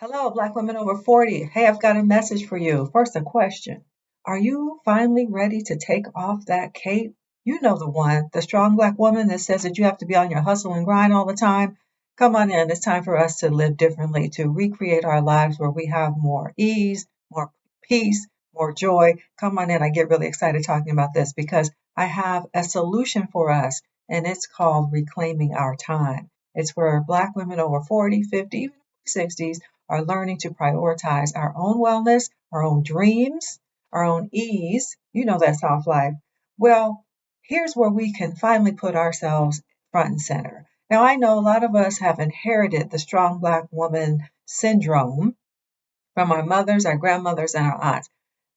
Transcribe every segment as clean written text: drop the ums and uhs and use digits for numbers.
Hello, Black women over 40. Hey, I've got a message for you. First, a question. Are you finally ready to take off that cape? You know the one, the strong Black woman that says that you have to be on your hustle and grind all the time. Come on in. It's time for us to live differently, to recreate our lives where we have more ease, more peace, more joy. Come on in. I get really excited talking about this because I have a solution for us, and it's called reclaiming our time. It's where Black women over 40, 50, even 60s are learning to prioritize our own wellness, our own dreams, our own ease. You know that soft life. Well, here's where we can finally put ourselves front and center. Now, I know a lot of us have inherited the strong Black woman syndrome from our mothers, our grandmothers, and our aunts.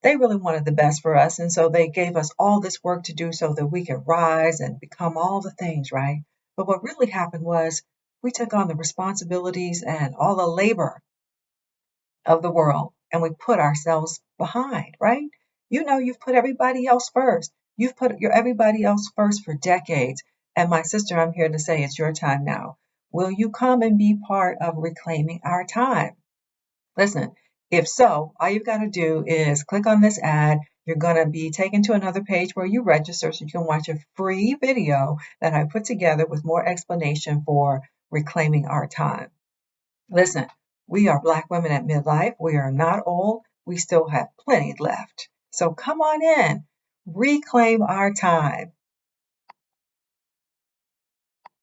They really wanted the best for us, and so they gave us all this work to do so that we could rise and become all the things, right? But what really happened was we took on the responsibilities and all the labor of the world and we put ourselves behind, right? You know, you've put everybody else first. You've put your everybody else first for decades. And my sister, I'm here to say it's your time now. Will you come and be part of reclaiming our time? Listen, if so, all you've got to do is click on this ad. You're going to be taken to another page where you register so you can watch a free video that I put together with more explanation for reclaiming our time. Listen, we are Black women at midlife. We are not old. We still have plenty left. So come on in, reclaim our time.